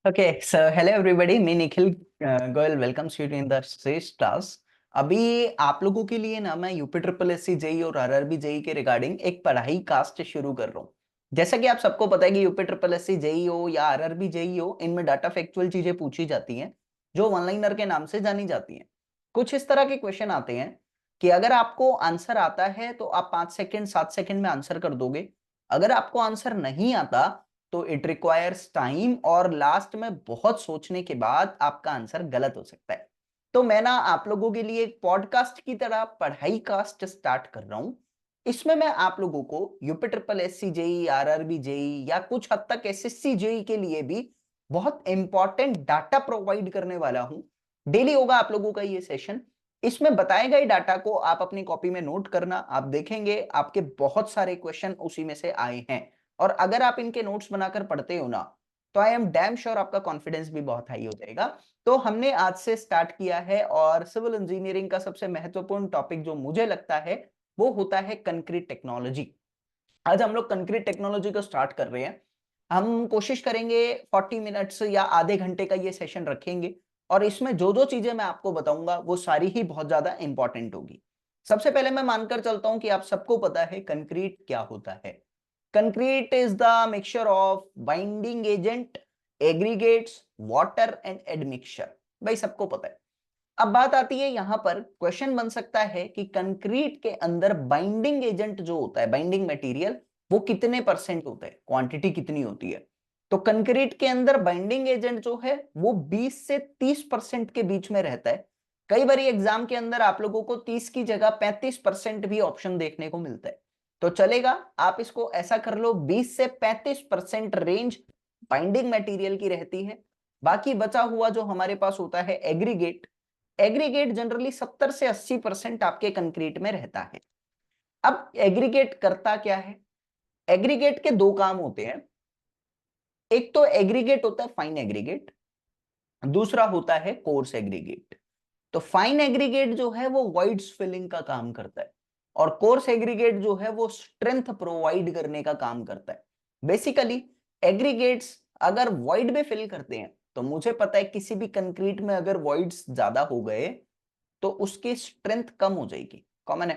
Okay so hello everybody, मैं Nikhil Goyal welcomes you in the श्रेष्ठ class. अभी आप लोगों के लिए ना मैं यूपी ट्रिपल एससी जेई और आरआरबी जेई के रिगार्डिंग एक पढ़ाई कास्ट शुरू कर रहा हूँ। जैसा कि आप सबको पता है कि यूपी ट्रिपल एससी जेई हो या आरआरबी जेई हो, इनमें डाटा फैक्चुअल चीजें पूछी जाती हैं जो वन लाइनर के नाम से जानी जाती हैं। कुछ इस तरह के क्वेश्चन आते हैं कि अगर आपको आंसर आता है तो आप 5 सेकंड 7 सेकंड में आंसर कर दोगे। अगर आपको आंसर नहीं आता तो इट रिक्वायर्स टाइम और लास्ट में बहुत सोचने के बाद आपका आंसर गलत हो सकता है। तो मैं ना आप लोगों के लिए एक पॉडकास्ट की तरह पढ़ाई कास्ट स्टार्ट कर रहा हूं। इसमें मैं आप लोगों को UP triple SC JE, RRB JE या कुछ हद तक एसएससी जेई के लिए भी बहुत इंपॉर्टेंट डाटा प्रोवाइड करने वाला हूं। डेली होगा आप लोगों का ये सेशन। इसमें बताए गए डाटा को आप अपनी कॉपी में नोट करना। आप देखेंगे आपके बहुत सारे क्वेश्चन उसी में से आए हैं, और अगर आप इनके नोट्स बनाकर पढ़ते हो ना, तो आई एम डैम श्योर आपका कॉन्फिडेंस भी बहुत हाई हो जाएगा। तो हमने आज से स्टार्ट किया है, और सिविल इंजीनियरिंग का सबसे महत्वपूर्ण टॉपिक जो मुझे लगता है वो होता है कंक्रीट टेक्नोलॉजी। आज हम लोग कंक्रीट टेक्नोलॉजी को स्टार्ट कर रहे हैं। हम कोशिश करेंगे 40 मिनट्स या आधे घंटे का ये सेशन रखेंगे, और इसमें जो जो चीजें मैं आपको बताऊंगा वो सारी ही बहुत ज्यादा इंपॉर्टेंट होगी। सबसे पहले मैं मानकर चलता हूं कि आप सबको पता है कंक्रीट क्या होता है। Concrete is the mixture of binding agent, aggregates, water and admixture। भाई सबको पता है। अब बात आती है यहां पर, क्वेश्चन बन सकता है कि कंक्रीट के अंदर बाइंडिंग एजेंट जो होता है, बाइंडिंग मटेरियल, वो कितने परसेंट होता है, क्वांटिटी कितनी होती है। तो कंक्रीट के अंदर बाइंडिंग एजेंट जो है वो 20 से 30% के बीच में रहता है। कई बार एग्जाम के अंदर आप लोगों को 30 की जगह 35% भी ऑप्शन देखने को मिलता है। तो चलेगा, आप इसको ऐसा कर लो, 20 से 35% रेंज बाइंडिंग मटेरियल की रहती है। बाकी बचा हुआ जो हमारे पास होता है एग्रीगेट, एग्रीगेट जनरली 70 से 80% आपके कंक्रीट में रहता है। अब एग्रीगेट करता क्या है? एग्रीगेट के दो काम होते हैं। एक तो एग्रीगेट होता है फाइन एग्रीगेट, दूसरा होता है कोर्स एग्रीगेट। तो फाइन एग्रीगेट जो है वो वॉइड्स फिलिंग का काम करता है, और कोर्स एग्रीगेट जो है वो स्ट्रेंथ प्रोवाइड करने का काम करता है। बेसिकली एग्रीगेट्स अगर वॉइड में फिल करते हैं, तो मुझे पता है किसी भी कंक्रीट में अगर वॉइड्स ज्यादा हो गए तो उसकी स्ट्रेंथ कम हो जाएगी, कॉमन है।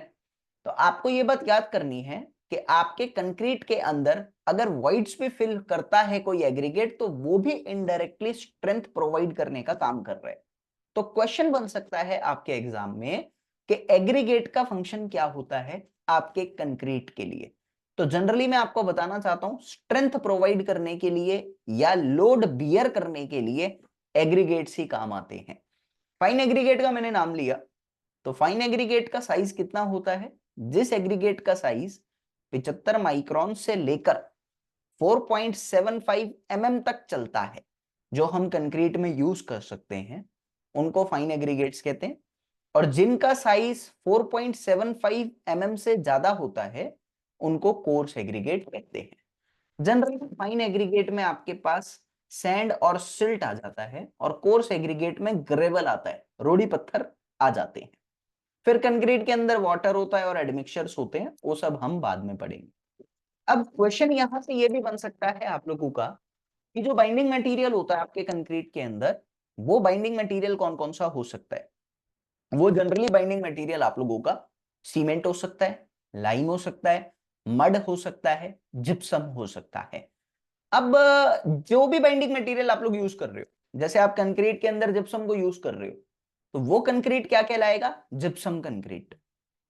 तो आपको ये बात याद करनी है कि आपके कंक्रीट के अंदर अगर वॉइड्स भी फिल करता है कोई एग्रीगेट, तो वो भी इनडायरेक्टली स्ट्रेंथ प्रोवाइड करने का काम कर रहा है। तो क्वेश्चन बन सकता है आपके एग्जाम में कि एग्रीगेट का फंक्शन क्या होता है आपके कंक्रीट के लिए। तो जनरली मैं आपको बताना चाहता हूं, स्ट्रेंथ प्रोवाइड करने के लिए या लोड बियर करने के लिए एग्रीगेट्स ही काम आते हैं। फाइन एग्रीगेट का मैंने नाम लिया, तो फाइन एग्रीगेट का साइज कितना होता है? जिस एग्रीगेट का साइज 75 माइक्रोन से लेकर 4.75 mm तक चलता है, जो हम कंक्रीट में यूज कर सकते हैं, उनको फाइन एग्रीगेट्स कहते हैं। और जिनका साइज 4.75 mm से ज्यादा होता है, उनको कोर्स एग्रीगेट कहते हैं। जनरली फाइन एग्रीगेट में आपके पास सैंड और सिल्ट आ जाता है, और कोर्स एग्रीगेट में ग्रेवल आता है, रोड़ी पत्थर आ जाते हैं। फिर कंक्रीट के अंदर वाटर होता है और एडमिक्सचर्स होते हैं, वो सब हम बाद में पढ़ेंगे। अब क्वेश्चन यहां से ये भी बन सकता है आप लोगों का कि जो बाइंडिंग मटेरियल होता है आपके कंक्रीट के अंदर, वो बाइंडिंग मटेरियल कौन कौन सा हो सकता है? वो जनरली बाइंडिंग मटेरियल आप लोगों का सीमेंट हो सकता है, लाइम हो सकता है, मड हो सकता है, जिप्सम हो सकता है। अब जो भी बाइंडिंग मटेरियल आप लोग यूज कर रहे हो, जैसे आप कंक्रीट के अंदर जिप्सम को यूज कर रहे हो, तो वो कंक्रीट क्या कहलाएगा? Gypsum concrete.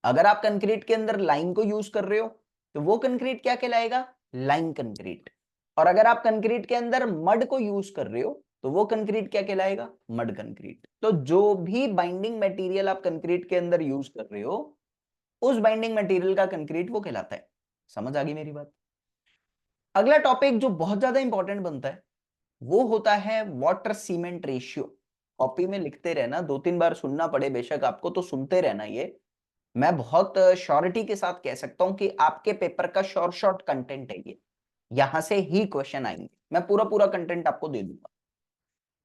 अगर आप कंक्रीट के अंदर लाइम को यूज कर रहे हो, तो वो कंक्रीट क्या कहलाएगा? Lime concrete. और अगर आप कंक्रीट के अंदर मड को यूज कर रहे हो, तो वो कंक्रीट क्या कहलाएगा? Mud concrete. तो जो भी बाइंडिंग मटेरियल आप कंक्रीट के अंदर यूज कर रहे हो, उस बाइंडिंग मटेरियल का कंक्रीट वो कहलाता है। समझ आ गई मेरी बात? अगला टॉपिक जो बहुत ज्यादा इंपॉर्टेंट बनता है, वो होता है वाटर सीमेंट रेशियो। कॉपी में लिखते रहना, 2-3 बार सुनना पड़े बेशक आपको, तो सुनते रहना। ये मैं बहुत श्योरिटी के साथ कह सकता हूं कि आपके पेपर का शॉर्ट कंटेंट है ये। यहां से ही क्वेश्चन आएंगे, मैं पूरा पूरा कंटेंट आपको दे दूंगा।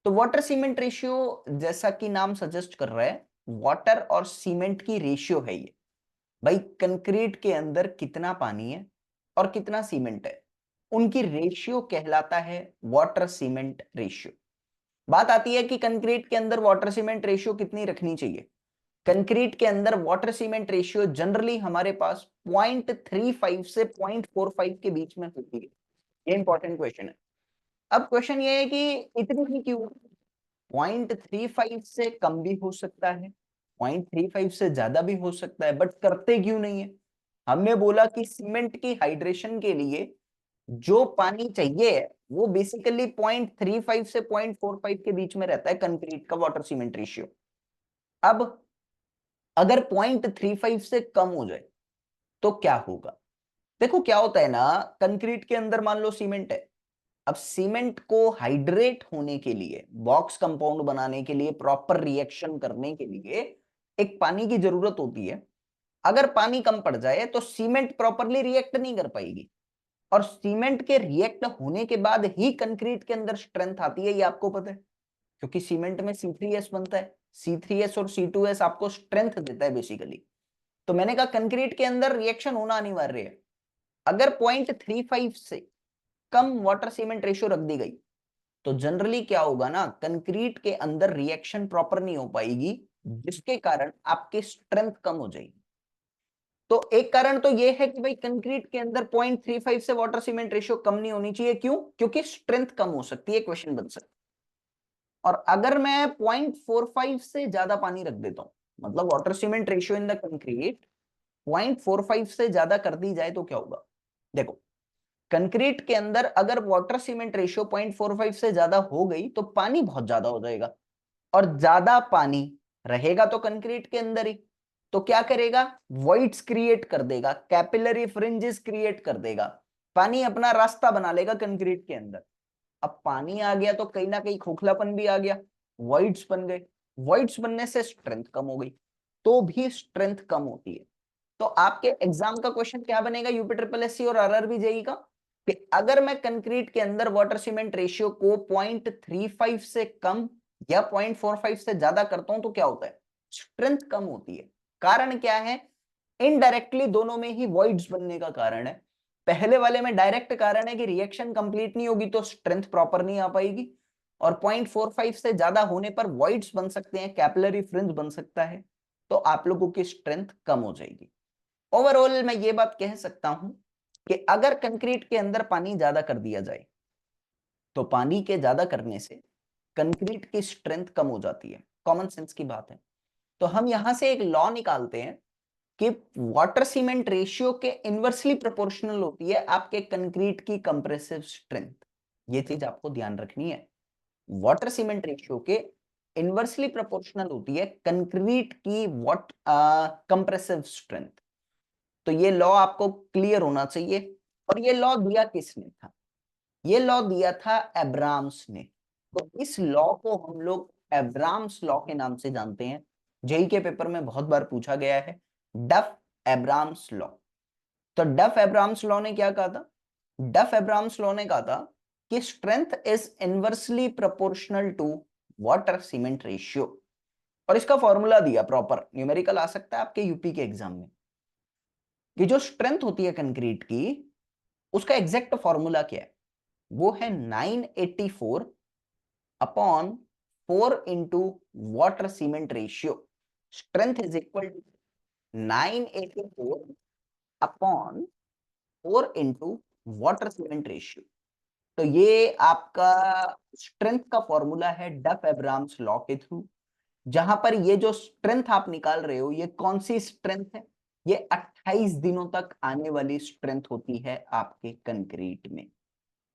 तो वाटर सीमेंट रेशियो, जैसा कि नाम सजेस्ट कर रहा है, वाटर और सीमेंट की रेशियो है ये। भाई कंक्रीट के अंदर कितना पानी है और कितना सीमेंट है, उनकी रेशियो कहलाता है वाटर सीमेंट रेशियो। बात आती है कि कंक्रीट के अंदर वाटर सीमेंट रेशियो कितनी रखनी चाहिए। कंक्रीट के अंदर वाटर सीमेंट रेशियो जनरली हमारे पास 0.35 से 0.45 के बीच में होती है। ये इंपॉर्टेंट क्वेश्चन है। अब क्वेश्चन ये है कि इतनी ही क्यों? 0.35 से कम भी हो सकता है, 0.35 से ज्यादा भी हो सकता है, बट करते क्यों नहीं है? हमने बोला कि सीमेंट की हाइड्रेशन के लिए जो पानी चाहिए वो बेसिकली 0.35 से 0.45 के बीच में रहता है कंक्रीट का वाटर सीमेंट रेशियो। अब अगर 0.35 से कम हो जाए तो क्या होगा? देखो क्या होता है ना, कंक्रीट के अंदर मान लो सीमेंट है। अब सीमेंट को हाइड्रेट होने के लिए, बॉक्स कंपाउंड बनाने के लिए, प्रॉपर रिएक्शन करने के लिए एक पानी की जरूरत होती है। अगर पानी कम पड़ जाए तो सीमेंट प्रॉपरली रिएक्ट नहीं कर पाएगी, और सीमेंट के रिएक्ट होने के बाद ही कंक्रीट के अंदर स्ट्रेंथ आती है, ये आपको पता है, क्योंकि सीमेंट में C3S बनता है। C3S और C2S आपको स्ट्रेंथ देता है बेसिकली। तो मैंने कहा कंक्रीट के अंदर रिएक्शन होना अनिवार्य है। अगर 0.35 से कम वाटर सीमेंट रेशियो रख दी गई तो जनरली क्या होगा ना, कंक्रीट के अंदर रिएक्शन प्रॉपर नहीं हो पाएगी, जिसके कारण आपकी स्ट्रेंथ कम हो जाएगी। तो एक कारण तो ये है कि भाई कंक्रीट के अंदर 0.35 से वाटर सीमेंट रेशियो कम नहीं होनी चाहिए। क्यों? क्योंकि स्ट्रेंथ कम हो सकती है, क्वेश्चन बन सकता है। और अगर मैं 0.45 से ज्यादा पानी रख देता हूं, मतलब water cement ratio in the concrete 0.45 से ज्यादा कर दी जाए तो क्या होगा? देखो, कंक्रीट के अंदर अगर वाटर सीमेंट रेशियो 0.45 से ज्यादा हो गई तो पानी बहुत ज्यादा हो जाएगा, और ज्यादा पानी रहेगा तो कंक्रीट के अंदर ही, तो क्या करेगा? वॉइड्स क्रिएट कर देगा, कैपिलरी फ्रिंजेस क्रिएट कर देगा, पानी अपना रास्ता बना लेगा कंक्रीट के अंदर। अब पानी आ गया तो कहीं ना कहीं खोखलापन भी आ गया, वॉइड्स बन गए। वॉइड्स बनने से स्ट्रेंथ कम हो गई, तो भी स्ट्रेंथ कम होती है। तो आपके एग्जाम का क्वेश्चन क्या बनेगा यूपी ट्रिपल एससी और आरआरबी जेई का, कि अगर मैं कंक्रीट के अंदर वाटर सीमेंट रेशियो को 0.35 से कम या 0.45 से ज्यादा करता हूं तो क्या होता है? स्ट्रेंथ कम होती है। कारण क्या है? इनडायरेक्टली दोनों में ही वॉइड्स बनने का कारण है। पहले वाले में डायरेक्ट कारण है कि रिएक्शन कंप्लीट नहीं होगी तो स्ट्रेंथ प्रॉपर नहीं आ पाएगी, और 0.45 से ज्यादा होने पर वॉइड्स बन सकते हैं, कैपिलरी फ्रिंज बन सकता है, तो आप लोगों की स्ट्रेंथ कम हो जाएगी। ओवरऑल मैं ये बात कह सकता हूं कि अगर कंक्रीट के अंदर पानी ज्यादा कर दिया जाए तो पानी के ज्यादा करने से कंक्रीट की स्ट्रेंथ कम हो जाती है। कॉमन सेंस की बात है। तो हम यहां से एक लॉ निकालते हैं कि वाटर सीमेंट रेशियो के इनवर्सली प्रोपोर्शनल होती है आपके कंक्रीट की कंप्रेसिव स्ट्रेंथ। ये चीज आपको ध्यान रखनी है। वाटर सीमेंट रेशियो के इनवर्सली प्रोपोर्शनल होती है कंक्रीट की वॉट कंप्रेसिव स्ट्रेंथ। तो ये लॉ आपको क्लियर होना चाहिए। और ये लॉ दिया किसने था? ये लॉ दिया था एब्राम्स ने। तो इस लॉ को हम लोग एब्राम्स लॉ के नाम से जानते हैं। जेई के पेपर में बहुत बार पूछा गया है, डफ एब्राम्स लॉ। तो डफ एब्राम्स लॉ ने क्या कहा था? डफ एब्राम्स लॉ ने कहा था कि strength is inversely proportional to water cement ratio. और इसका फॉर्मूला दिया, प्रॉपर न्यूमेरिकल आ सकता है आपके यूपी के एग्जाम में, कि जो स्ट्रेंथ होती है कंक्रीट की, उसका एग्जैक्ट फॉर्मूला क्या है? वो है 984 upon 4 into water cement ratio. Strength is equal to 984 upon 4 into water cement ratio. तो ये आपका स्ट्रेंथ का फॉर्मूला है डफ एब्राम्स लॉ के थ्रू। जहां पर ये जो स्ट्रेंथ आप निकाल रहे हो, ये कौन सी स्ट्रेंथ है? ये 28 दिनों तक आने वाली स्ट्रेंथ होती है आपके कंक्रीट में।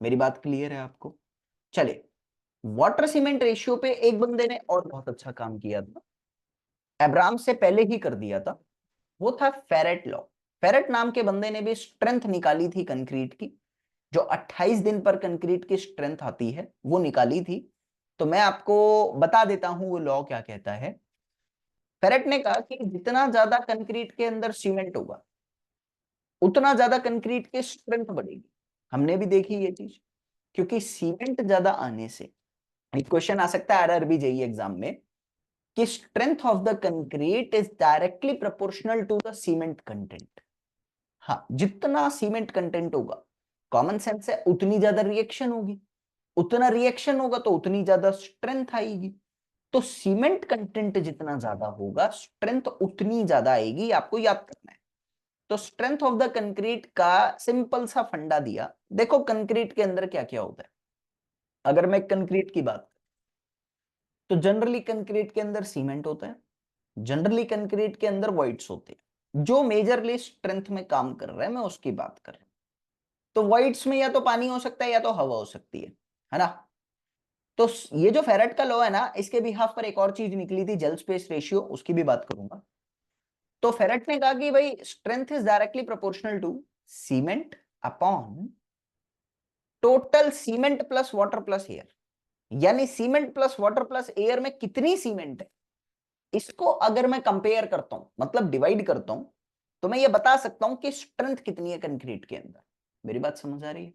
मेरी बात क्लियर है आपको? चले, वाटर सीमेंट रेशियो पे एक बंदे ने और बहुत अच्छा काम किया था, एब्राम से पहले ही कर दिया था, वो था फेरेट लॉ। फेरेट नाम के बंदे ने भी स्ट्रेंथ निकाली थी कंक्रीट की, जो 28 दिन पर कंक्रीट की स्ट्रेंथ आती है वो निकाली थी। तो मैं आपको बता देता हूं वो लॉ क्या कहता है। फेरेट ने कहा कि जितना ज्यादा कंक्रीट के अंदर सीमेंट होगा उतना ज्यादा कंक्रीट की स्ट्रेंथ बढ़ेगी। हमने भी देखी ये चीज, क्योंकि सीमेंट ज्यादा आने से एक क्वेश्चन आ सकता है आरआरबी जेई एग्जाम में कि strength of the concrete is directly proportional to the cement content. हाँ, जितना सीमेंट कंटेंट होगा, कॉमन सेंस है, उतनी ज्यादा रिएक्शन होगी। उतना रिएक्शन होगा तो उतनी ज्यादा स्ट्रेंथ आएगी। तो सीमेंट कंटेंट जितना ज्यादा होगा स्ट्रेंथ उतनी ज्यादा आएगी, आपको याद करना है। तो स्ट्रेंथ ऑफ द कंक्रीट का सिंपल सा फंडा दिया। देखो कंक्रीट के अंदर क्या क्या होता है। अगर मैं कंक्रीट की बात, तो जनरली कंक्रीट के अंदर सीमेंट होता है, जनरली कंक्रीट के अंदर वॉइड्स होते हैं। जो मेजरली स्ट्रेंथ में काम कर रहा है मैं उसकी बात कर रहा हूं। तो वॉइड्स में या तो पानी हो सकता है या तो हवा हो सकती है ना। तो ये जो फेरेट का लॉ है ना, इसके बिहाफ पर एक और चीज निकली थी, जेल स्पेस रेशियो, उसकी भी बात करूंगा। तो फेरेट ने कहा कि भाई strength is directly proportional to cement upon total cement plus water plus air. यानी cement plus water plus air में कितनी सीमेंट है, इसको अगर मैं कंपेयर करता हूं, मतलब डिवाइड करता हूं, तो मैं ये बता सकता हूं कि स्ट्रेंथ कितनी है कंक्रीट के अंदर। मेरी बात समझ आ रही है?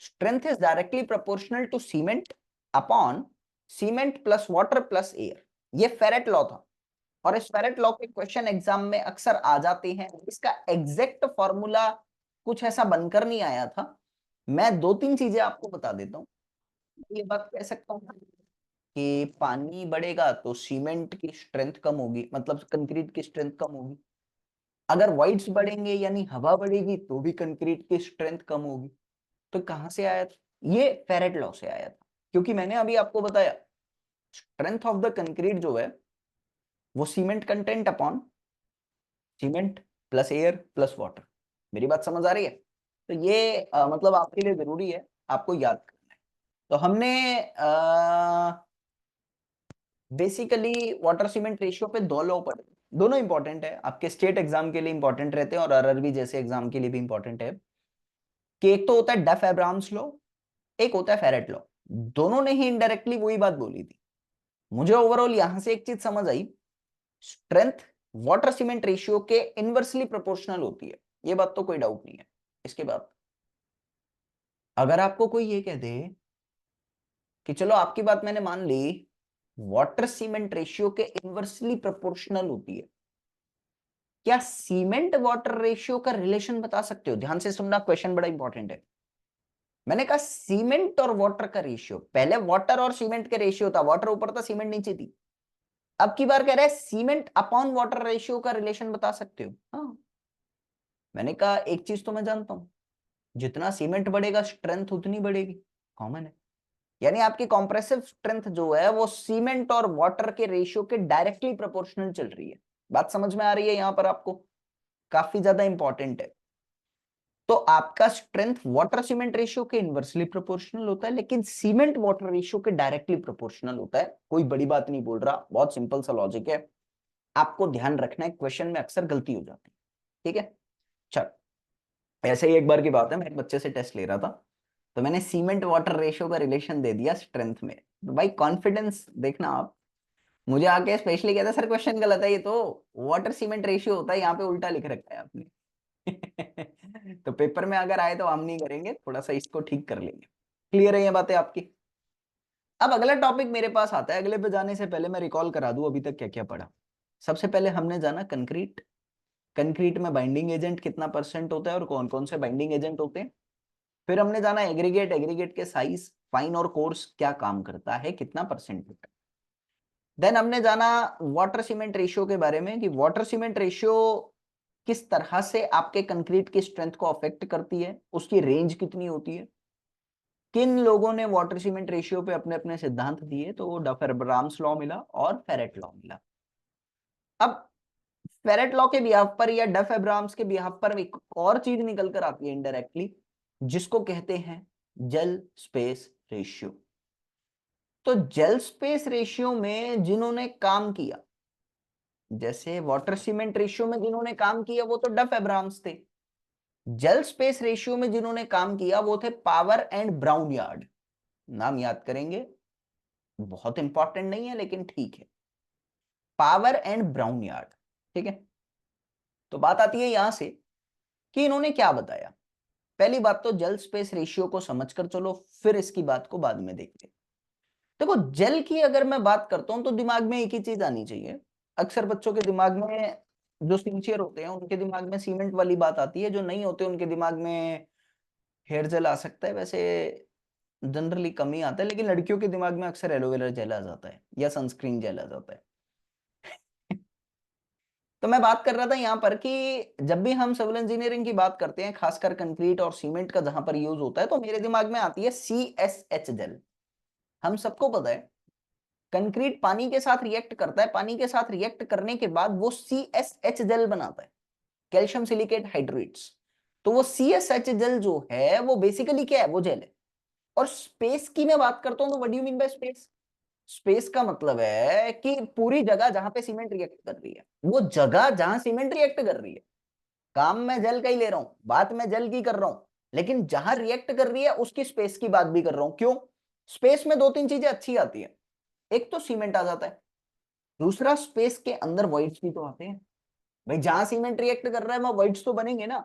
Strength is directly proportional to cement upon cement plus water plus air. ये फेरेट लॉ था, और इस फेरेट लॉ के क्वेश्चन एग्जाम में अक्सर आ जाते हैं। इसका एग्जैक्ट फॉर्मूला कुछ ऐसा बनकर नहीं आया था। मैं दो तीन चीजें आपको बता देता हूं। ये बात कह सकता हूं कि पानी बढ़ेगा तो सीमेंट की स्ट्रेंथ कम होगी, मतलब कंक्रीट की स्ट्रेंथ कम होगी। अगर वॉइड्स बढ़ेंगे यानी हवा बढ़ेगी तो भी कंक्रीट की स्ट्रेंथ कम होगी। तो कहां से आया था? ये फेरेट लॉ से आया था। क्योंकि मैंने अभी आपको बताया स्ट्रेंथ ऑफ द कंक्रीट जो है वो cement content upon cement plus air plus water. मेरी बात समझ आ रही है? तो ये मतलब आपके लिए जरूरी है, आपको याद करना है। तो हमने बेसिकली वाटर सीमेंट रेशियो पे दो लॉ पढ़े, दोनों इंपॉर्टेंट है, आपके स्टेट एग्जाम के लिए इंपॉर्टेंट रहते हैं और आरआरबी जैसे एग्जाम के लिए भी इंपॉर्टेंट है। कि एक तो होता है डफ एब्राम्स लॉ, एक होता है फेरेट लॉ। दोनों ने ही इनडायरेक्टली वही बात बोली थी। मुझे ओवरऑल यहां से एक चीज समझ आई, स्ट्रेंथ वाटर सीमेंट रेशियो के इनवर्सली प्रोपोर्शनल होती है। ये बात तो कोई डाउट नहीं है। इसके बाद अगर आपको कोई ये कह दे कि चलो आपकी बात मैंने मान ली, वाटर सीमेंट रेशियो के इनवर्सली प्रोपोर्शनल होती है, क्या सीमेंट वाटर रेशियो का रिलेशन बता सकते हो? ध्यान से सुनना, क्वेश्चन बड़ा इंपॉर्टेंट है। मैंने कहा सीमेंट और वाटर का रेशियो, पहले वाटर और सीमेंट के रेशियो था, वाटर ऊपर था सीमेंट नीचे थी। अब की बार कह रहा है सीमेंट अपॉन वाटर रेशियो का रिलेशन बता सकते हो? हाँ। मैंने कहा एक चीज तो मैं जानता हूं, जितना सीमेंट बढ़ेगा स्ट्रेंथ उतनी बढ़ेगी, कॉमन है। यानी आपकी कॉम्प्रेसिव स्ट्रेंथ जो है वो सीमेंट और वाटर के रेशियो के डायरेक्टली प्रोपोर्शनल चल रही है। बात समझ में आ रही है? यहां पर आपको काफी ज्यादा इंपॉर्टेंट है। तो आपका स्ट्रेंथ वाटर सीमेंट रेशियो के इनवर्सली प्रोपोर्शनल होता है, लेकिन सीमेंट वाटर रेशियो के डायरेक्टली प्रोपोर्शनल होता है। कोई बड़ी बात नहीं बोल रहा, बहुत सिंपल सा लॉजिक है, आपको ध्यान रखना है, क्वेश्चन में अक्सर गलती हो जाती है। ठीक है, चल। ऐसे ही एक बार की बात है, मैं एक बच्चे से टेस्ट ले रहा था, तो मैंने सीमेंट वाटर रेशियो का रिलेशन दे दिया स्ट्रेंथ में। तो भाई कॉन्फिडेंस देखना आप, मुझे आके स्पेशली कहता सर क्वेश्चन गलत है, ये तो वाटर सीमेंट रेशियो होता है, यहाँ पे उल्टा लिख रखा है आपने। तो पेपर में अगर आए तो हम नहीं करेंगे, थोड़ा सा इसको ठीक कर लेंगे। क्लियर है ये बातें आपकी? अब अगला टॉपिक मेरे पास आता है, अगले पे जाने से पहले मैं रिकॉल करा दूं अभी तक क्या क्या पढ़ा। सबसे पहले हमने जाना कंक्रीट, कंक्रीट में बाइंडिंग एजेंट कितना परसेंट होता है और कौन कौन से बाइंडिंग एजेंट होते हैं। फिर हमने जाना एग्रीगेट, एग्रीगेट के साइज, फाइन और कोर्स क्या काम करता है, कितना परसेंट होता है। देन हमने जाना वाटर सीमेंट रेशियो के बारे में, कि वाटर सीमेंट रेशियो किस तरह से आपके कंक्रीट की स्ट्रेंथ को अफेक्ट करती है, उसकी रेंज कितनी होती है, किन लोगों ने वाटर सीमेंट रेशियो पे अपने अपने सिद्धांत दिए, तो डफर-एब्राम्स लॉ मिला और फेरेट लॉ मिला। अब फेरेट लॉ के बिहाफ पर या डफ-एब्राम्स के बिहाफ पर एक और चीज निकल कर आती है इनडायरेक्टली, जिसको कहते हैं जेल स्पेस रेशियो। तो जेल स्पेस रेशियो में जिन्होंने काम किया, जैसे वाटर सीमेंट रेशियो में जिन्होंने काम किया वो तो डफ-एब्राम्स थे, जेल स्पेस रेशियो में जिन्होंने काम किया वो थे पावर एंड ब्राउन यार्ड। नाम याद करेंगे, बहुत इंपॉर्टेंट नहीं है लेकिन ठीक है, पावर एंड ब्राउन यार्ड। ठीक है, तो बात आती है यहां से कि इन्होंने क्या बताया। पहली बात तो जेल स्पेस रेशियो को समझकर चलो, फिर इसकी बात को बाद में देखते हैं। देखो जेल की अगर मैं बात करता हूं तो दिमाग में एक ही चीज आनी चाहिए। अक्सर बच्चों के दिमाग में, जो सिंसियर होते हैं उनके दिमाग में सीमेंट वाली बात आती है, जो नहीं होते उनके दिमाग में हेयर जेल आ सकता है। वैसे जनरली कम ही आता है, लेकिन लड़कियों के दिमाग में अक्सर एलोवेरा जेल आ जाता है या सनस्क्रीन जेल आ जाता है। तो मैं बात कर रहा था यहाँ पर कि जब भी हम सिविल इंजीनियरिंग की बात करते हैं, खासकर कंक्रीट और सीमेंट का जहां पर यूज होता है, तो मेरे दिमाग में आती है CSH जेल। हम सबको पता है कंक्रीट पानी के साथ रिएक्ट करता है, पानी के साथ रिएक्ट करने के बाद वो CSH जेल बनाता है, कैल्शियम सिलिकेट हाइड्रेट्स। तो वो CSH जेल जो है वो बेसिकली क्या है, वो जेल है। और स्पेस की मैं बात करता हूं तो what do you mean by space? Space का मतलब है कि पूरी जगह जहां पे सीमेंट रिएक्ट कर रही है, वो जगह जहां सीमेंट रिएक्ट कर रही है। काम मैं जल का ही ले रहा हूं, बात मैं जल की कर रहा हूं, लेकिन जहां रिएक्ट कर रही है उसकी स्पेस की बात भी कर रहा हूं। क्यों? स्पेस में दो तीन चीजें अच्छी आती है। एक तो सीमेंट आ जाता है, दूसरा स्पेस के अंदर वॉइड्स भी तो आते हैं। भाई जहां सीमेंट रिएक्ट कर रहा है वहां वॉइड्स तो बनेंगे ना।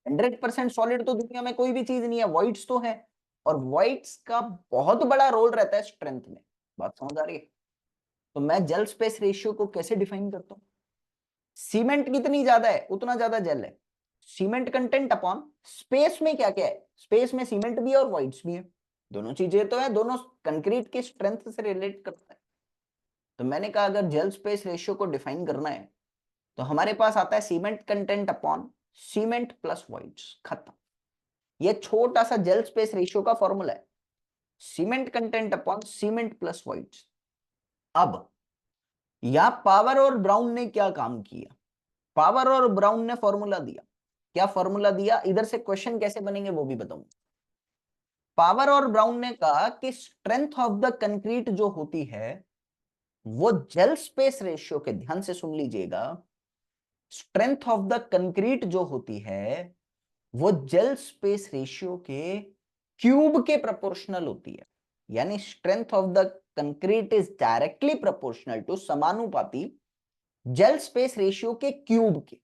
100% सॉलिड तो दुनिया में कोई भी चीज नहीं है, वॉइड्स तो है। और वॉइड्स का बहुत बड़ा रोल रहता है स्ट्रेंथ में। बात समझ आ रही है? तो मैं जेल स्पेस रेशियो को कैसे डिफाइन करता हूं? सीमेंट कितनी ज्यादा है उतना ज्यादा जेल है। सीमेंट कंटेंट अपॉन स्पेस में क्या क्या है, स्पेस में सीमेंट भी है और वॉइड्स भी है। दोनों चीजें तो है, दोनों कंक्रीट की स्ट्रेंथ से रिलेट करता है। तो मैंने कहा अगर जेल स्पेस रेशियो को डिफाइन करना है तो हमारे पास आता है cement content upon cement plus voids, खत्म। ये छोटा सा जेल स्पेस रेशियो का फॉर्मूला है, cement content upon cement plus voids. अब या पावर और ब्राउन ने क्या काम किया? पावर और ब्राउन ने फॉर्मूला दिया। क्या फॉर्मूला दिया? इधर से क्वेश्चन कैसे बनेंगे वो भी बताऊंगा। पावर और ब्राउन ने कहा कि स्ट्रेंथ ऑफ द कंक्रीट जो होती है वो जेल स्पेस रेशियो के, ध्यान से सुन लीजिएगा, स्ट्रेंथ ऑफ द कंक्रीट जो होती है वो जेल स्पेस रेशियो के क्यूब के प्रोपोर्शनल होती है। यानी strength of the concrete is directly proportional to, समानुपाती, जेल स्पेस रेशियो के क्यूब के।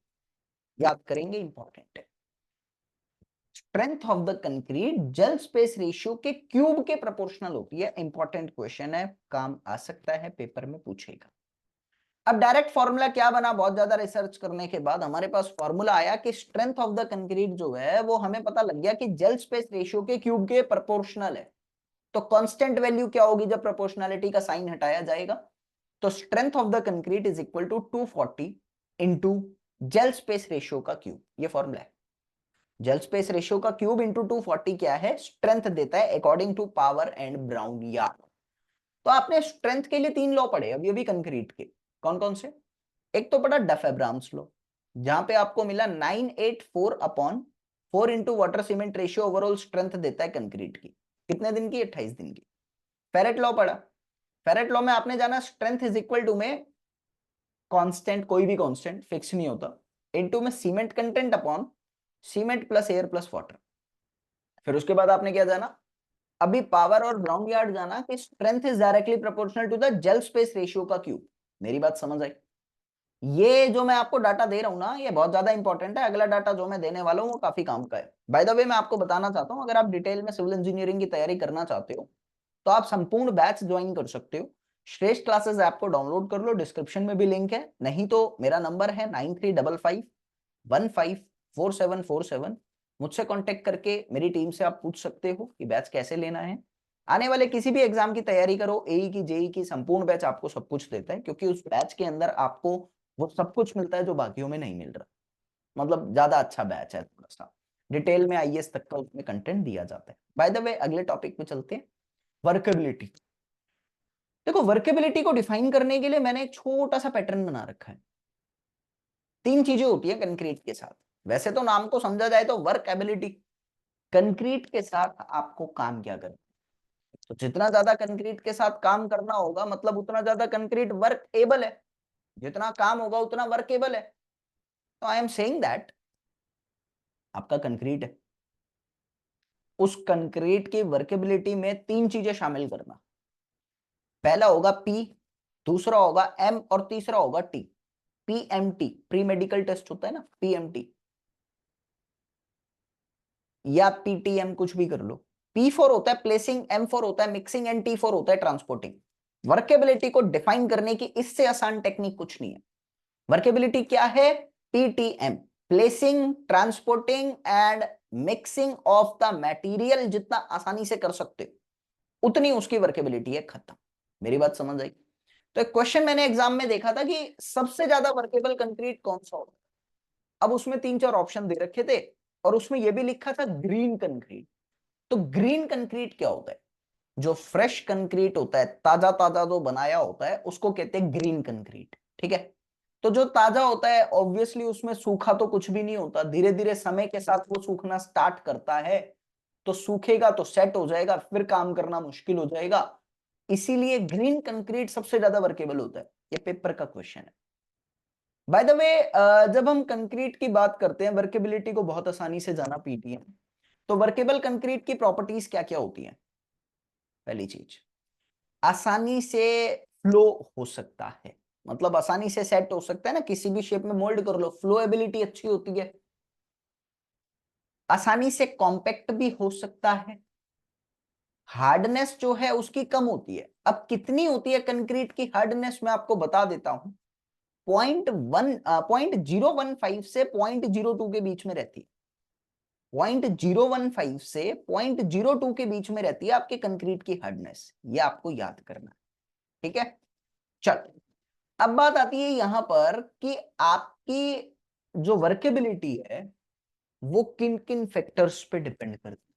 याद करेंगे, इंपॉर्टेंट है। Strength of the concrete gel space ratio के क्यूब के प्रोपोर्शनल होती है। इंपॉर्टेंट क्वेश्चन है, काम आ सकता है, पेपर में पूछेगा। अब डायरेक्ट फॉर्मूला क्या बना? बहुत ज्यादा रिसर्च करने के बाद हमारे पास फॉर्मूला आया कि स्ट्रेंथ ऑफ द कंक्रीट जो है वो हमें पता लग गया कि जेल स्पेस रेशियो के क्यूब के प्रोपोर्शनल है। तो कांस्टेंट वैल्यू क्या होगी जब प्रोपोर्शनलिटी का साइन हटाया जाएगा? तो strength of the concrete is equal to 240 into gel space ratio का क्यूब। ये फॉर्मूला है। जेल स्पेस रेशियो का क्यूब इंटू 240 क्या है? स्ट्रेंथ देता है according to Power and Brownyard. तो आपने स्ट्रेंथ के लिए 3 लॉ पढ़े अभी अभी कंक्रीट के। कौन कौन से? एक तो पढ़ा डफ एब्राम्स लॉ, जहां पे आपको मिला 984 upon 4 into water cement ratio overall strength देता है कंक्रीट की। कितने दिन की? 28 दिन की। फेरेट लॉ पढ़ा। फेरेट लॉ में आपने जाना स्ट्रेंथ इज इक्वल टू में कांस्टेंट, कोई भी कांस्टेंट फिक्स नहीं होता, इनटू में cement content upon cement plus air plus water. फिर उसके बाद आपने क्या जाना? अभी पावर और ग्राउंड यार्ड जाना कि strength is directly proportional to the gel space ratio का क्यूब। मेरी बात समझ आई? ये जो मैं आपको डाटा दे रहा हूं ना, ये बहुत ज्यादा इंपॉर्टेंट है। अगला डाटा जो मैं देने वाला हूं वो काफी काम का है। बाय द वे मैं आपको बताना चाहता हूं, अगर आप डिटेल में सिविल इंजीनियरिंग की तैयारी करना चाहते हो तो आप संपूर्ण बैच ज्वाइन कर सकते हो। श्रेष्ठ क्लासेस ऐप को डाउनलोड कर लो, डिस्क्रिप्शन में भी लिंक है। नहीं तो मेरा नंबर है 9355154747। मुझसे कांटेक्ट करके मेरी टीम से आप पूछ सकते हो कि बैच कैसे लेना है। आने वाले किसी भी एग्जाम की तैयारी करो, एई की, जेई की, संपूर्ण बैच आपको सब कुछ देता है, क्योंकि उस बैच के अंदर आपको वो सब कुछ मिलता है जो बाकियों में नहीं मिल रहा। मतलब ज्यादा अच्छा बैच है, थोड़ा सा डिटेल में आईएएस तक का उसमें कंटेंट दिया जाता है। बाय द वे अगले टॉपिक पे चलते हैं, वर्केबिलिटी। देखो, वर्केबिलिटी को डिफाइन करने के लिए मैंने एक छोटा सा पैटर्न बना रखा है। 3 चीजें होती है कंक्रीट के साथ। वैसे तो नाम को समझा जाए तो वर्क एबिलिटी, कंक्रीट के साथ आपको काम क्या करना। तो जितना ज्यादा कंक्रीट के साथ काम करना होगा मतलब उतना ज्यादा कंक्रीट वर्क एबल है। जितना काम होगा उतना वर्क एबल है। तो आई एम सेइंग दैट आपका कंक्रीट है, उस कंक्रीट की वर्केबिलिटी में 3 चीजें शामिल करना। पहला होगा पी, दूसरा होगा एम और तीसरा होगा T. PMT, pre medical test होता है ना, पीएमटी या पीटीएम, कुछ भी कर लो। P4 होता है प्लेसिंग, M4 होता है मिक्सिंग एंड T4 होता है ट्रांसपोर्टिंग। वर्केबिलिटी को डिफाइन करने की इससे आसान टेक्निक कुछ नहीं है। वर्केबिलिटी क्या है? PTM, placing, transporting and mixing of the material, जितना आसानी से कर सकते हो। उतनी उसकी वर्केबिलिटी है खत्म। मेरी बात समझ आई? तो एक क्वेश्चन मैंने एग्जाम में देखा था कि सबसे ज्यादा वर्केबल कंक्रीट कौन सा होता है। अब उसमें 3-4 ऑप्शन दे रखे थे और उसमें यह भी लिखा था ग्रीन कंक्रीट। तो ग्रीन कंक्रीट क्या होता है? जो फ्रेश कंक्रीट होता है, ताजा ताजा जो बनाया होता है, उसको कहते हैं ग्रीन कंक्रीट। ठीक है? तो जो ताजा होता है ऑब्वियसली उसमें सूखा तो कुछ भी नहीं होता, धीरे धीरे समय के साथ वो सूखना स्टार्ट करता है। तो सूखेगा तो सेट हो जाएगा, फिर काम करना मुश्किल हो जाएगा। इसीलिए ग्रीन कंक्रीट सबसे ज्यादा वर्केबल होता है। ये पेपर का क्वेश्चन है। बाय द वे, जब हम कंक्रीट की बात करते हैं, वर्केबिलिटी को बहुत आसानी से जाना पीटीएम। तो वर्केबल कंक्रीट की प्रॉपर्टीज क्या क्या होती हैं? पहली चीज, आसानी से फ्लो हो सकता है, मतलब आसानी से सेट हो सकता है ना, किसी भी शेप में मोल्ड कर लो, फ्लोएबिलिटी अच्छी होती है। आसानी से कॉम्पैक्ट भी हो सकता है। हार्डनेस जो है उसकी कम होती है। अब कितनी होती है कंक्रीट की हार्डनेस, मैं आपको बता देता हूं। 0.015 से 0.02 के बीच में रहती है। 0.015 से 0.02 के बीच में रहती है आपके कंक्रीट की हार्डनेस। ये आपको याद करना है। ठीक है? चल, अब बात आती है यहां पर कि आपकी जो वर्केबिलिटी है वो किन किन फैक्टर्स पे डिपेंड करती है।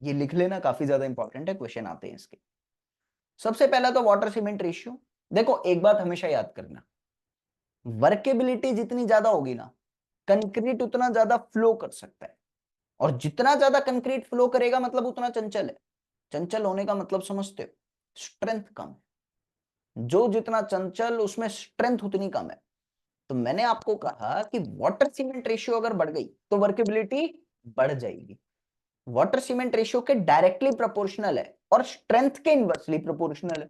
ये लिख लेना, काफी ज्यादा इंपॉर्टेंट है, क्वेश्चन आते हैं इसके। सबसे पहला तो वाटर सीमेंट रेशियो। देखो एक बात हमेशा याद करना, वर्केबिलिटी जितनी ज्यादा होगी ना, कंक्रीट उतना ज्यादा फ्लो कर सकता है। और जितना ज्यादा कंक्रीट फ्लो करेगा मतलब उतना चंचल है। चंचल होने का मतलब समझते हो? स्ट्रेंथ कम है। जो जितना चंचल उसमें स्ट्रेंथ उतनी कम है। तो मैंने आपको कहा कि वाटर सीमेंट रेशियो अगर बढ़ गई तो वर्केबिलिटी बढ़ जाएगी। वाटर सीमेंट रेशियो के डायरेक्टली प्रोपोर्शनल है और स्ट्रेंथ के इनवर्सली प्रोपोर्शनल है।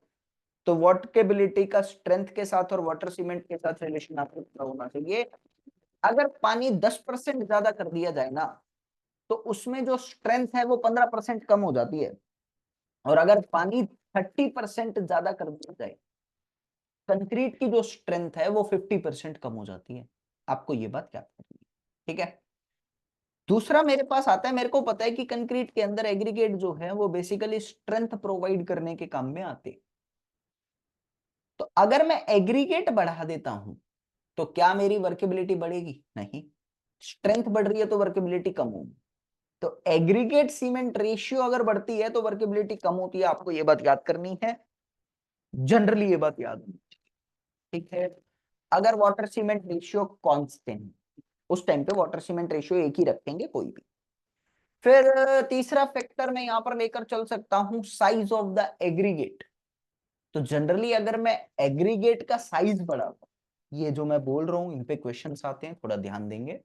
तो वर्केबिलिटी का स्ट्रेंथ के साथ और वाटर सीमेंट के साथ रिलेशन आपको पता होना चाहिए। अगर पानी 10% ज्यादा कर दिया जाए ना, तो उसमें जो स्ट्रेंथ है वो 15% कम हो जाती है। और अगर पानी 30% ज्यादा कर दिया जाए, कंक्रीट की जो स्ट्रेंथ है वो 50% कम हो जाती है। आपको ये बात क्या करनी है? ठीक है? दूसरा मेरे पास आता है, मेरे को पता है कि कंक्रीट के अंदर एग्रीगेट जो है वो बेसिकली स्ट्रेंथ प्रोवाइड करने के काम में आते। तो अगर मैं एग्रीगेट बढ़ा देता हूं तो क्या मेरी वर्केबिलिटी बढ़ेगी? नहीं। स्ट्रेंथ बढ़ रही है तो वर्केबिलिटी कम होगी। तो एग्रीगेट सीमेंट रेशियो अगर बढ़ती है तो वर्केबिलिटी कम होती है। आपको ये बात याद करनी है, जनरली ये बात याद होनी चाहिए। ठीक है? अगर वाटर सीमेंट रेशियो कांस्टेंट, उस टाइम पे वाटर सीमेंट रेशियो एक ही रखेंगे कोई भी। फिर तीसरा फैक्टर मैं यहां पर लेकर चल सकता हूं, साइज ऑफ द एग्रीगेट। तो जनरली अगर मैं एग्रीगेट का साइज बढ़ाता, ये जो मैं बोल रहा हूं इन पे क्वेश्चंस आते हैं, थोड़ा ध्यान देंगे।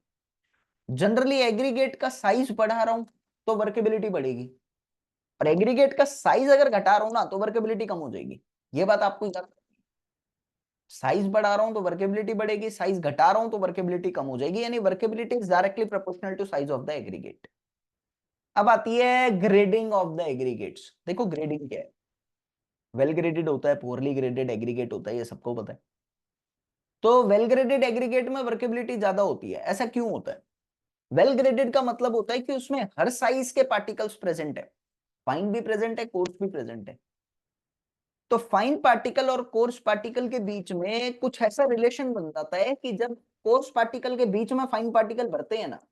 जनरली एग्रीगेट का साइज बढ़ा रहा हूं तो वर्केबिलिटी बढ़ेगी, और एग्रीगेट का साइज अगर घटा रहा हूं ना तो वर्केबिलिटी कम हो जाएगी। ये बात आपको याद, साइज बढ़ा रहा हूं तो वर्केबिलिटी बढ़ेगी, साइज घटा रहा हूं तो वर्केबिलिटी कम हो जाएगी, यानी workability is directly proportional to size of the aggregate. अब आती है ग्रेडिंग ऑफ द एग्रीगेट्स। देखो ग्रेडिंग क्या है, वेल ग्रेडेड होता है, पुअरली ग्रेडेड एग्रीगेट होता है, ये सबको पता है। तो वेल ग्रेडेड एग्रीगेट में वर्केबिलिटी ज्यादा होती है। ऐसा क्यों होता है? वेल ग्रेडेड का मतलब होता है कि उसमें हर साइज के पार्टिकल्स प्रेजेंट है, फाइन भी प्रेजेंट है, कोर्स भी प्रेजेंट है। तो फाइन पार्टिकल और कोर्स पार्टिकल के बीच में कुछ ऐसा रिलेशन बन जाता है कि जब कोर्स पार्टिकल के बीच में फाइन पार्टिकल भरते हैं ना,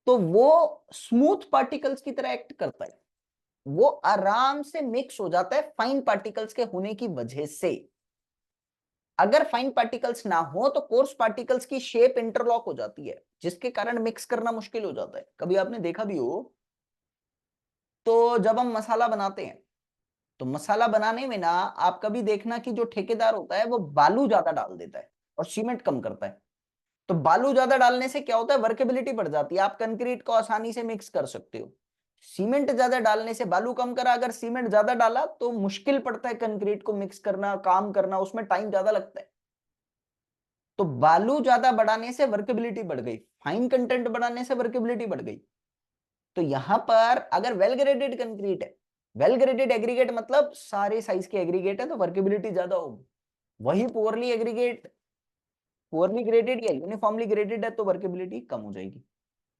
तो वो स्मूथ पार्टिकल्स की तरह एक्ट करता है। वो आराम से मिक्स हो जाता है फाइन पार्टिकल्स के होने की वजह से। अगर फाइन पार्टिकल्स ना हो तो कोर्स पार्टिकल्स की शेप इंटरलॉक हो जाती है, जिसके कारण मिक्स करना मुश्किल हो जाता है। कभी आपने देखा भी हो, तो जब हम मसाला बनाते हैं तो मसाला बनाने में ना आप कभी देखना कि जो ठेकेदार होता है वो बालू ज्यादा डाल देता है और सीमेंट कम करता है। तो बालू ज्यादा डालने से क्या होता है? वर्केबिलिटी बढ़ जाती है, आप कंक्रीट को आसानी से मिक्स कर सकते हो। सीमेंट ज्यादा डालने से, बालू कम करा, अगर सीमेंट ज्यादा डाला तो मुश्किल पड़ता है कंक्रीट को मिक्स करना, काम करना, उसमें टाइम ज्यादा लगता है। तो बालू ज्यादा बढ़ाने से वर्केबिलिटी बढ़ गई, फाइन कंटेंट बढ़ाने से वर्केबिलिटी बढ़ गई। तो यहां पर अगर वेल ग्रेडेड कंक्रीट है, वेल ग्रेडेड एग्रीगेट मतलब सारे साइज के एग्रीगेट है, तो वर्केबिलिटी ज्यादा होगी। वही पुअरली एग्रीगेट, पुअरली ग्रेडेड या यूनिफॉर्मली ग्रेडेड है तो वर्केबिलिटी कम हो जाएगी।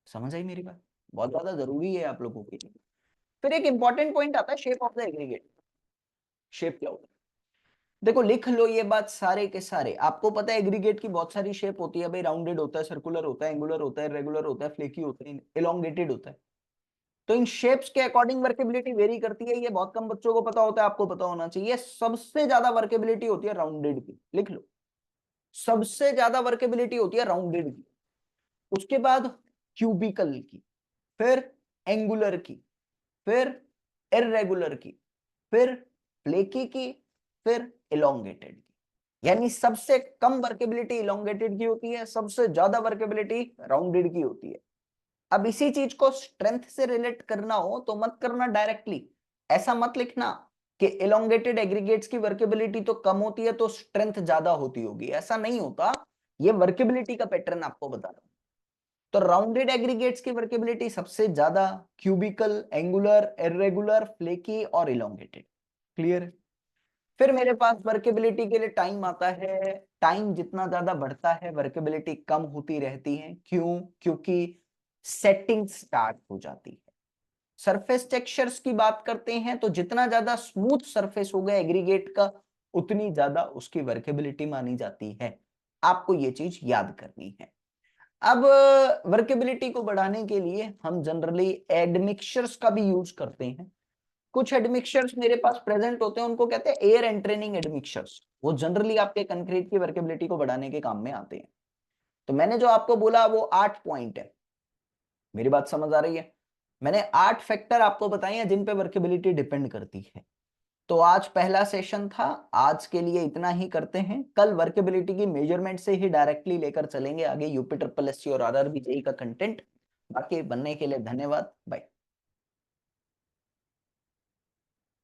समझ आई मेरी बात? बहुत ज्यादा जरूरी है आप लोगों के लिए। फिर एक इंपॉर्टेंट पॉइंट आता है shape of the aggregate, shape cloud. देखो लिख लो ये बात सारे के सारे, आपको पता है एग्रीगेट की बहुत सारी शेप होती है भाई, राउंडेड होता है, सर्कुलर होता है, एंगुलर होता है, रेगुलर होता है, फ्लेकी होता है, एलोंगेटेड होता है। तो इन शेप्स के अकॉर्डिंग वर्केबिलिटी वेरी करती है, ये बहुत कम बच्चों को पता होता है, आपको पता होना चाहिए। सबसे ज्यादा वर्केबिलिटी होती है राउंडेड की, लिख लो, सबसे ज्यादा वर्केबिलिटी होती है राउंडेड की, उसके बाद क्यूबिकल की, फिर एंगुलर की, फिर इररेगुलर की, फिर फ्लेकी की, फिर इलोंगेटेड की। यानी सबसे कम वर्केबिलिटी इलोंगेटेड की होती है, सबसे ज्यादा वर्केबिलिटी राउंडेड की होती है। अब इसी चीज को स्ट्रेंथ से रिलेट करना हो तो मत करना डायरेक्टली, ऐसा मत लिखना कि इलोंगेटेड एग्रीगेट्स की वर्केबिलिटी तो कम होती है तो स्ट्रेंथ ज्यादा होती होगी, ऐसा नहीं होता। ये वर्केबिलिटी का पैटर्न आपको बता रहा हूं। तो राउंडेड एग्रीगेट्स की वर्केबिलिटी सबसे ज्यादा, क्यूबिकल, एंगुलर, इररेगुलर, फ्लेकी और इलोंगेटेड। क्लियर? फिर मेरे पास वर्केबिलिटी के लिए टाइम आता है, टाइम जितना ज्यादा बढ़ता है वर्केबिलिटी कम होती रहती है। क्यों? क्योंकि सेटिंग स्टार्ट हो जाती है। सरफेस टेक्सचर्स की बात करते हैं तो जितना ज्यादा स्मूथ सरफेस होगा एग्रीगेट का, उतनी ज्यादा उसकी वर्केबिलिटी मानी जाती है। आपको ये चीज याद करनी है। अब वर्केबिलिटी को बढ़ाने के लिए हम जनरली एडमिक्सचर्स का भी यूज करते हैं। कुछ एडमिक्सचर्स मेरे पास प्रेजेंट होते हैं, उनको कहते हैं एयर एंट्रेनिंग एडमिक्सचर्स। वो जनरली आपके कंक्रीट की वर्केबिलिटी को बढ़ाने के काम में आते हैं। तो मैंने जो आपको बोला वो 8 पॉइंट है, मेरी बात समझ आ रही है? मैंने 8 फैक्टर आपको बताए हैं जिन पे वर्केबिलिटी डिपेंड करती है। तो आज पहला सेशन था, आज के लिए इतना ही करते हैं। कल वर्केबिलिटी की मेजरमेंट से ही डायरेक्टली लेकर चलेंगे आगे यूपी ट्रिपल एससी और आरआरबी जेईई का कंटेंट। बाकी बनने के लिए धन्यवाद, बाय।